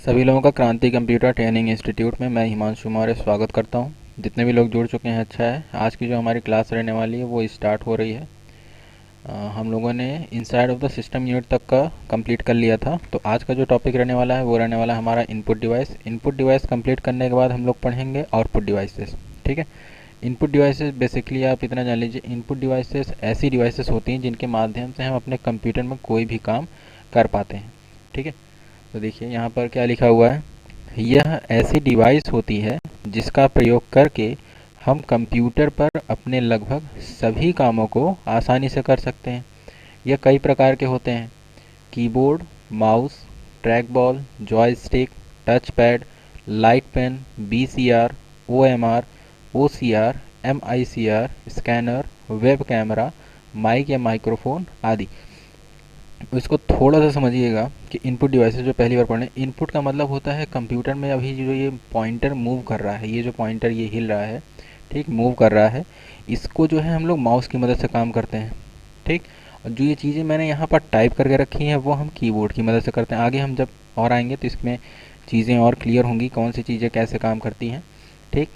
सभी लोगों का क्रांति कंप्यूटर ट्रेनिंग इंस्टीट्यूट में मैं हिमांशु मौर्य स्वागत करता हूं। जितने भी लोग जुड़ चुके हैं अच्छा है। आज की जो हमारी क्लास रहने वाली है वो स्टार्ट हो रही है। हम लोगों ने inside of the system unit तक का कंप्लीट कर लिया था। तो आज का जो टॉपिक रहने वाला है वो रहने वाला है हमारा इनपुट डिवाइस कंप्लीट करने के बाद हम लोग पढ़ेंगे आउटपुट डिवाइसेस। ठीक है। इनपुट डिवाइसेस बेसिकली आप इतना जान लीजिए, इनपुट डिवाइसेस ऐसी डिवाइसेस होती हैं जिनके माध्यम से हम अपने कंप्यूटर में कोई भी काम कर पाते हैं। ठीक है। तो देखिए यहाँ पर क्या लिखा हुआ है। यह ऐसी डिवाइस होती है जिसका प्रयोग करके हम कंप्यूटर पर अपने लगभग सभी कामों को आसानी से कर सकते हैं। यह कई प्रकार के होते हैं: keyboard, mouse, track ball, joystick, touch pad, light pen, BCR, OMR, OCR, MICR, scanner, web camera, mic या माइक्रोफोन आदि। इसको थोड़ा सा समझिएगा कि इनपुट डिवाइसेस जो पहली बार पढ़ने, इनपुट का मतलब होता है कंप्यूटर में अभी जो ये पॉइंटर मूव कर रहा है, ये जो पॉइंटर ये हिल रहा है, ठीक, मूव कर रहा है, इसको जो है हम लोग माउस की मदद से काम करते हैं। ठीक। और जो ये चीज़ें मैंने यहाँ पर टाइप करके रखी हैं वो हम कीबोर्ड की मदद से करते हैं। आगे हम जब और आएंगे तो इसमें चीज़ें और क्लियर होंगी कौन सी चीज़ें कैसे काम करती हैं। ठीक।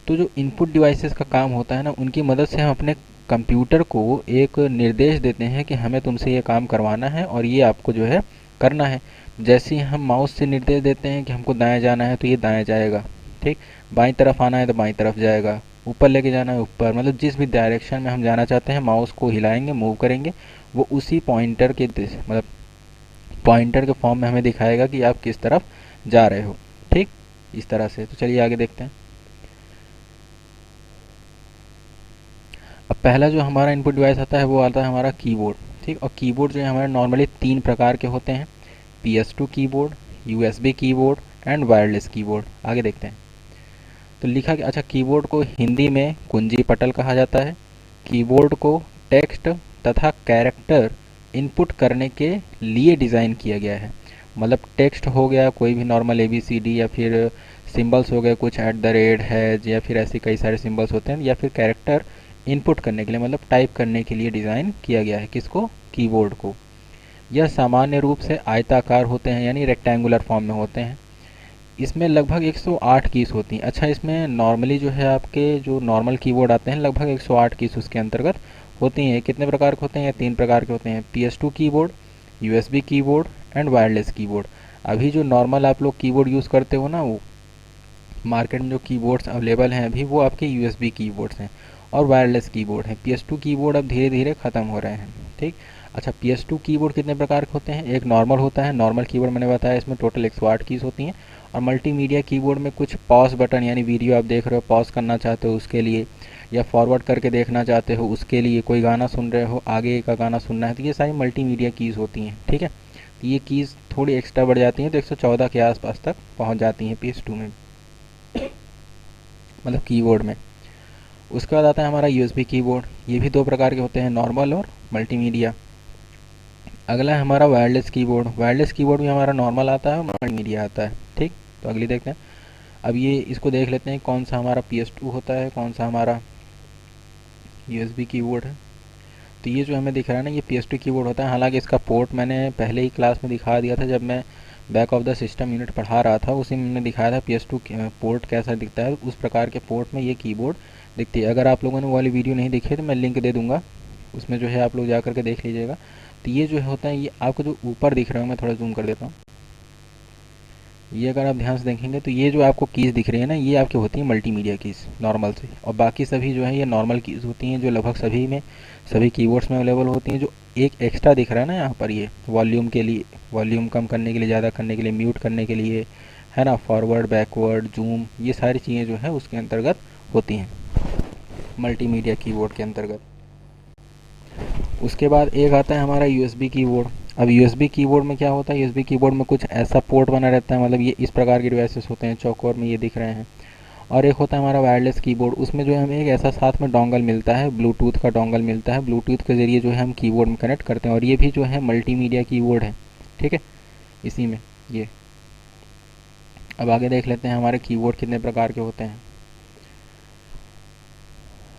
तो जो इनपुट डिवाइसेस का काम होता है ना, उनकी मदद से हम अपने कंप्यूटर को एक निर्देश देते हैं कि हमें तुमसे ये काम करवाना है और ये आपको जो है करना है। जैसे ही हम माउस से निर्देश देते हैं कि हमको दाएं जाना है तो ये दाएं जाएगा। ठीक। बाईं तरफ आना है तो बाईं तरफ जाएगा। ऊपर लेके जाना है ऊपर, मतलब जिस भी डायरेक्शन में हम जाना चाहते हैं माउस को हिलाएंगे, मूव करेंगे, वो उसी पॉइंटर के मतलब पॉइंटर के फॉर्म में हमें दिखाएगा कि आप किस तरफ जा रहे हो। ठीक। इस तरह से तो चलिए आगे देखते हैं। अब पहला जो हमारा इनपुट डिवाइस आता है वो आता है हमारा कीबोर्ड। ठीक। और कीबोर्ड जो है हमारे नॉर्मली तीन प्रकार के होते हैं: PS2 keyboard, USB keyboard and wireless keyboard. आगे देखते हैं। तो लिखा कि अच्छा, कीबोर्ड को हिंदी में कुंजी पटल कहा जाता है। कीबोर्ड को टेक्स्ट तथा कैरेक्टर इनपुट करने के लिए डिज़ाइन किया गया है। मतलब टेक्स्ट हो गया कोई भी नॉर्मल ABCD, या फिर सिंबल्स हो गए कुछ @ है, या फिर ऐसे कई सारे सिंबल्स होते हैं, या फिर कैरेक्टर इनपुट करने के लिए मतलब टाइप करने के लिए डिज़ाइन किया गया है। किसको? कीबोर्ड को। यह सामान्य रूप से आयताकार होते हैं यानी रेक्टेंगुलर फॉर्म में होते हैं। इसमें लगभग 108 कीज होती हैं। अच्छा, इसमें नॉर्मली जो है आपके जो नॉर्मल कीबोर्ड आते हैं लगभग 108 कीज उसके अंतर्गत होती हैं। कितने प्रकार के होते हैं? तीन प्रकार के होते हैं: PS2 keyboard, USB keyboard and wireless keyboard. अभी जो नॉर्मल आप लोग कीबोर्ड यूज़ करते हो ना, वो मार्केट में जो कीबोर्ड्स अवेलेबल हैं अभी वो आपके USB कीबोर्ड्स हैं और वायरलेस कीबोर्ड हैं। PS2 कीबोर्ड अब धीरे धीरे ख़त्म हो रहे हैं। ठीक। अच्छा, PS2 कीबोर्ड कितने प्रकार के होते हैं? एक नॉर्मल होता है, नॉर्मल कीबोर्ड मैंने बताया इसमें टोटल 108 कीज़ होती हैं। और मल्टीमीडिया कीबोर्ड में कुछ पॉज बटन, यानी वीडियो आप देख रहे हो पॉज करना चाहते हो उसके लिए, या फॉरवर्ड करके देखना चाहते हो उसके लिए, कोई गाना सुन रहे हो आगे का गाना सुनना है, तो ये सारी मल्टीमीडिया कीज़ होती हैं। ठीक है। तो ये कीज़ थोड़ी एक्स्ट्रा बढ़ जाती हैं तो 114 के आसपास तक पहुँच जाती हैं PS2 में, मतलब कीबोर्ड में। उसके बाद आता है हमारा USB कीबोर्ड। ये भी दो प्रकार के होते हैं, नॉर्मल और मल्टीमीडिया। अगला है हमारा वायरलेस कीबोर्ड। वायरलेस कीबोर्ड भी हमारा नॉर्मल आता है और मल्टीमीडिया आता है। ठीक। तो अगली देखते हैं। अब ये इसको देख लेते हैं कौन सा हमारा PS2 होता है, कौन सा हमारा USB कीबोर्ड है। तो ये जो हमें दिख रहा है ना, ये PS2 कीबोर्ड होता है। हालांकि इसका पोर्ट मैंने पहले ही क्लास में दिखा दिया था, जब मैं back of the system unit पढ़ा रहा था उसी में मैंने दिखाया था PS2 पोर्ट कैसा दिखता है। उस प्रकार के पोर्ट में ये कीबोर्ड दिखती है। अगर आप लोगों ने वो वाली वीडियो नहीं देखी तो मैं लिंक दे दूँगा, उसमें जो है आप लोग जा करके देख लीजिएगा। तो ये जो होता है, ये आपको जो ऊपर दिख रहा है, मैं थोड़ा जूम कर देता हूँ, ये अगर आप ध्यान से देखेंगे तो ये जो आपको कीज़ दिख रही है ना, ये आपकी होती है मल्टीमीडिया कीज़ नॉर्मल से। और बाकी सभी जो है ये नॉर्मल कीज़ होती हैं जो लगभग सभी में, सभी कीबोर्ड्स में अवेलेबल होती हैं। जो एक एक्स्ट्रा दिख रहा है ना यहाँ पर, ये वॉल्यूम के लिए, वॉल्यूम कम करने के लिए, ज़्यादा करने के लिए, म्यूट करने के लिए, है ना, फॉरवर्ड बैकवर्ड जूम, ये सारी चीज़ें जो है उसके अंतर्गत होती हैं मल्टीमीडिया कीबोर्ड के अंतर्गत। उसके बाद एक आता है हमारा USB कीबोर्ड। अब USB कीबोर्ड में क्या होता है? USB कीबोर्ड में कुछ ऐसा पोर्ट बना रहता है, मतलब ये इस प्रकार के डिवाइसेस होते हैं, चौकोर में ये दिख रहे हैं। और एक होता है हमारा वायरलेस कीबोर्ड। उसमें जो है हमें एक ऐसा साथ में डोंगल मिलता है, ब्लूटूथ का डोंगल मिलता है, ब्लूटूथ के ज़रिए जो है हम कीबोर्ड में कनेक्ट करते हैं। और ये भी जो है मल्टीमीडिया कीबोर्ड है। ठीक है, इसी में ये। अब आगे देख लेते हैं हमारे कीबोर्ड कितने प्रकार के होते हैं।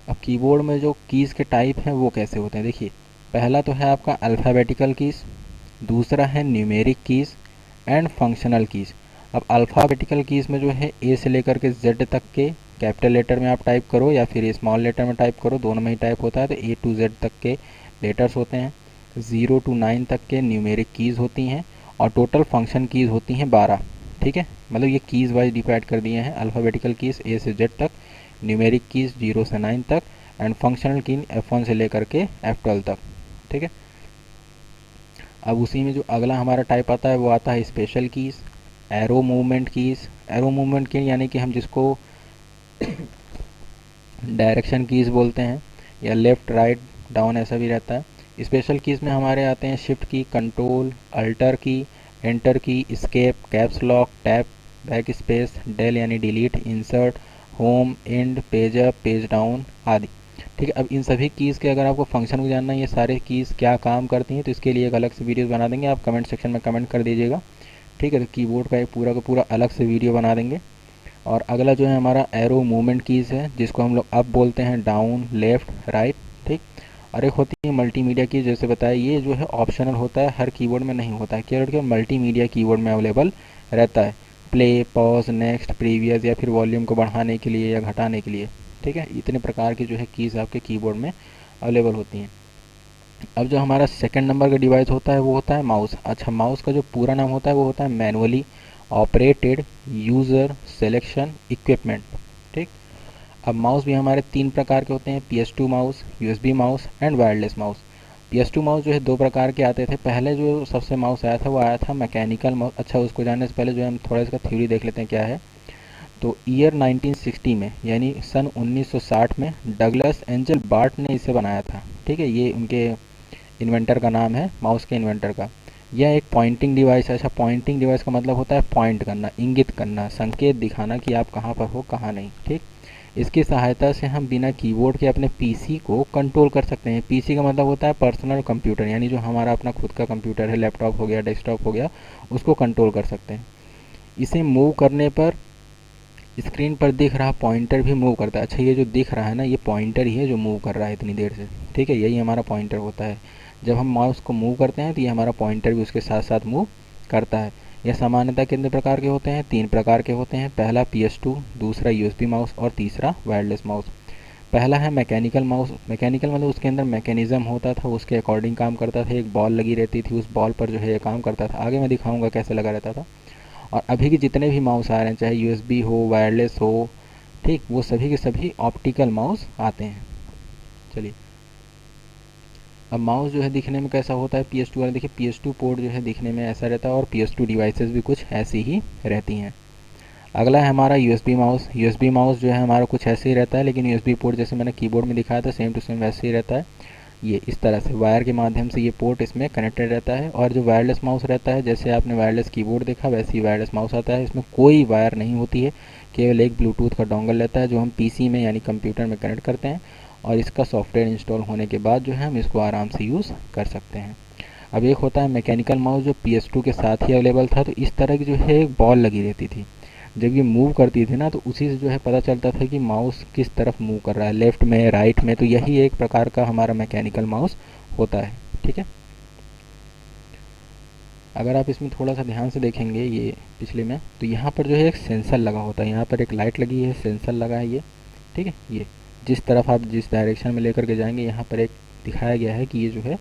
अब कीबोर्ड में जो कीज़ के टाइप हैं वो कैसे होते हैं, देखिए। पहला तो है आपका अल्फ़ाबेटिकल कीज़, दूसरा है numeric keys and functional keys. अब अल्फ़ाबेटिकल कीज़ में जो है ए से लेकर के जेड तक के कैपिटल लेटर में आप टाइप करो या फिर स्मॉल लेटर में टाइप करो, दोनों में ही टाइप होता है, तो ए टू जेड तक के लेटर्स होते हैं। 0 to 9 तक के न्यूमेरिक कीज़ होती हैं और टोटल फंक्शन कीज़ होती हैं 12। ठीक है, मतलब ये कीज़ वाइज डिवाइड कर दिए हैं, अल्फ़ाबेटिकल कीज़ ए से जेड तक, न्यूमेरिक कीज़ 0 से 9 तक एंड फंक्शनल की F1 से लेकर के F12 तक। ठीक है, अब उसी में जो अगला हमारा टाइप आता है वो आता है special keys, arrow movement keys. Arrow movement की यानी कि हम जिसको डायरेक्शन कीज़ बोलते हैं या लेफ़्ट राइट डाउन ऐसा भी रहता है। स्पेशल कीज़ में हमारे आते हैं shift key, control, alter key, enter key, escape, caps lock, tab, back space, del यानी delete, insert, home, end, page up, page down आदि। ठीक है, अब इन सभी कीज़ के अगर आपको फंक्शन को जानना है, ये सारे कीज़ क्या काम करती हैं, तो इसके लिए एक अलग से वीडियो बना देंगे, आप कमेंट सेक्शन में कमेंट कर दीजिएगा। ठीक है, तो कीबोर्ड का एक पूरा का पूरा अलग से वीडियो बना देंगे। और अगला जो है हमारा एरो मूवमेंट कीज़ है, जिसको हम लोग अप बोलते हैं, डाउन, लेफ़्ट, राइट। ठीक, और एक होती है मल्टीमीडिया की, जैसे बताया ये जो है ऑप्शनल होता है, हर कीबोर्ड में नहीं होता है, केवल मल्टीमीडिया कीबोर्ड में अवेलेबल रहता है, प्ले, पॉज, नेक्स्ट, प्रीवियस या फिर वॉल्यूम को बढ़ाने के लिए या घटाने के लिए। ठीक है, इतने प्रकार की जो है कीज़ आपके कीबोर्ड में अवेलेबल होती हैं। अब जो हमारा सेकंड नंबर का डिवाइस होता है वो होता है माउस। अच्छा, माउस का जो पूरा नाम होता है वो होता है manually operated user selection equipment. ठीक, अब माउस भी हमारे तीन प्रकार के होते हैं, PS2 mouse, USB mouse and wireless mouse. PS2 mouse जो है दो प्रकार के आते थे, पहले जो सबसे माउस आया था वो आया था मैकेनिकल माउस। अच्छा, उसको जानने से पहले जो है हम थोड़ा इसका थ्योरी देख लेते हैं क्या है। तो ईयर 1960 में यानी सन 1960 में डगलस एंजल बार्ट ने इसे बनाया था। ठीक है, ये उनके इन्वेंटर का नाम है, माउस के इन्वेंटर का। यह एक पॉइंटिंग डिवाइस है। अच्छा, पॉइंटिंग डिवाइस का मतलब होता है पॉइंट करना, इंगित करना, संकेत दिखाना कि आप कहाँ पर हो कहाँ नहीं। ठीक, इसकी सहायता से हम बिना कीबोर्ड के अपने पीसी को कंट्रोल कर सकते हैं। पीसी का मतलब होता है पर्सनल कंप्यूटर, यानी जो हमारा अपना खुद का कंप्यूटर है, लैपटॉप हो गया, डेस्कटॉप हो गया, उसको कंट्रोल कर सकते हैं। इसे मूव करने पर स्क्रीन पर दिख रहा पॉइंटर भी मूव करता है। अच्छा, ये जो दिख रहा है ना, ये पॉइंटर ही है जो मूव कर रहा है इतनी देर से। ठीक है, यही हमारा पॉइंटर होता है। जब हम माउस को मूव करते हैं तो ये हमारा पॉइंटर भी उसके साथ साथ मूव करता है। यह सामान्यतः कितने प्रकार के होते हैं? 3 प्रकार के होते हैं। पहला PS2, दूसरा USB माउस और तीसरा वायरलेस माउस। पहला है मैकेनिकल माउस। मैकेनिकल मतलब उसके अंदर मैकेनिज्म होता था, उसके अकॉर्डिंग काम करता था, एक बॉल लगी रहती थी, उस बॉल पर जो है ये काम करता था। आगे मैं दिखाऊंगा कैसे लगा रहता था। और अभी के जितने भी माउस आ रहे हैं, चाहे USB हो, वायरलेस हो, ठीक, वो सभी के सभी ऑप्टिकल माउस आते हैं। चलिए, अब माउस जो है दिखने में कैसा होता है PS2 वाला, देखिए PS2 पोर्ट जो है दिखने में ऐसा रहता है और PS2 डिवाइसेस भी कुछ ऐसी ही रहती हैं। अगला है हमारा USB माउस। USB माउस जो है हमारा कुछ ऐसे ही रहता है, लेकिन USB पोर्ट जैसे मैंने कीबोर्ड में दिखाया था सेम टू सेम वैसे ही रहता है। ये इस तरह से वायर के माध्यम से ये पोर्ट इसमें कनेक्टेड रहता है। और जो वायरलेस माउस रहता है, जैसे आपने वायरलेस कीबोर्ड देखा वैसे ही वायरलेस माउस आता है, इसमें कोई वायर नहीं होती है, केवल एक ब्लूटूथ का डोंगल रहता है जो हम पीसी में यानी कंप्यूटर में कनेक्ट करते हैं और इसका सॉफ्टवेयर इंस्टॉल होने के बाद जो है हम इसको आराम से यूज़ कर सकते हैं। अब एक होता है मैकेनिकल माउस जो PS2 के साथ ही अवेलेबल था। तो इस तरह की जो है एक बॉल लगी रहती थी, जब ये मूव करती थी ना तो उसी से जो है पता चलता था कि माउस किस तरफ मूव कर रहा है, लेफ्ट में, राइट में। तो यही एक प्रकार का हमारा मैकेनिकल माउस होता है। ठीक है, अगर आप इसमें थोड़ा सा ध्यान से देखेंगे ये पिछले में, तो यहाँ पर जो है एक सेंसर लगा होता है, यहाँ पर एक लाइट लगी है, सेंसर लगा है ये। ठीक है, ये जिस तरफ आप जिस डायरेक्शन में लेकर के जाएंगे, यहाँ पर एक दिखाया गया है कि ये जो है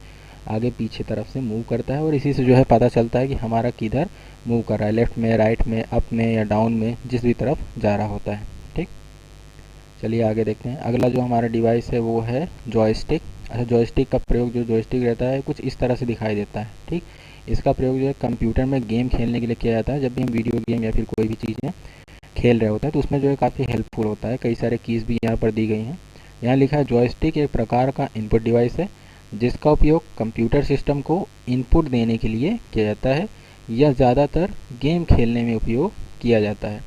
आगे पीछे तरफ से मूव करता है और इसी से जो है पता चलता है कि हमारा किधर मूव कर रहा है, लेफ्ट में, राइट में, अप में या डाउन में, जिस भी तरफ जा रहा होता है। ठीक, चलिए आगे देखते हैं। अगला जो हमारा डिवाइस है वो है जॉयस्टिक। अच्छा, जॉयस्टिक का प्रयोग, जो जॉयस्टिक रहता है कुछ इस तरह से दिखाई देता है। ठीक, इसका प्रयोग जो है कंप्यूटर में गेम खेलने के लिए किया जाता है। जब भी हम वीडियो गेम या फिर कोई भी चीज़ें खेल रहे होते हैं तो उसमें जो है काफ़ी हेल्पफुल होता है। कई सारे कीज़ भी यहाँ पर दी गई हैं। यहाँ लिखा है जॉयस्टिक एक प्रकार का इनपुट डिवाइस है जिसका उपयोग कंप्यूटर सिस्टम को इनपुट देने के लिए किया जाता है या ज़्यादातर गेम खेलने में उपयोग किया जाता है।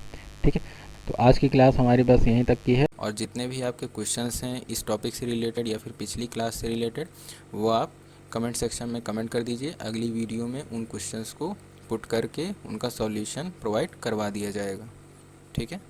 ठीक है, तो आज की क्लास हमारी बस यहीं तक की है और जितने भी आपके क्वेश्चंस हैं इस टॉपिक से रिलेटेड या फिर पिछली क्लास से रिलेटेड, वो आप कमेंट सेक्शन में कमेंट कर दीजिए। अगली वीडियो में उन क्वेश्चंस को पुट करके उनका सॉल्यूशन प्रोवाइड करवा दिया जाएगा। ठीक है।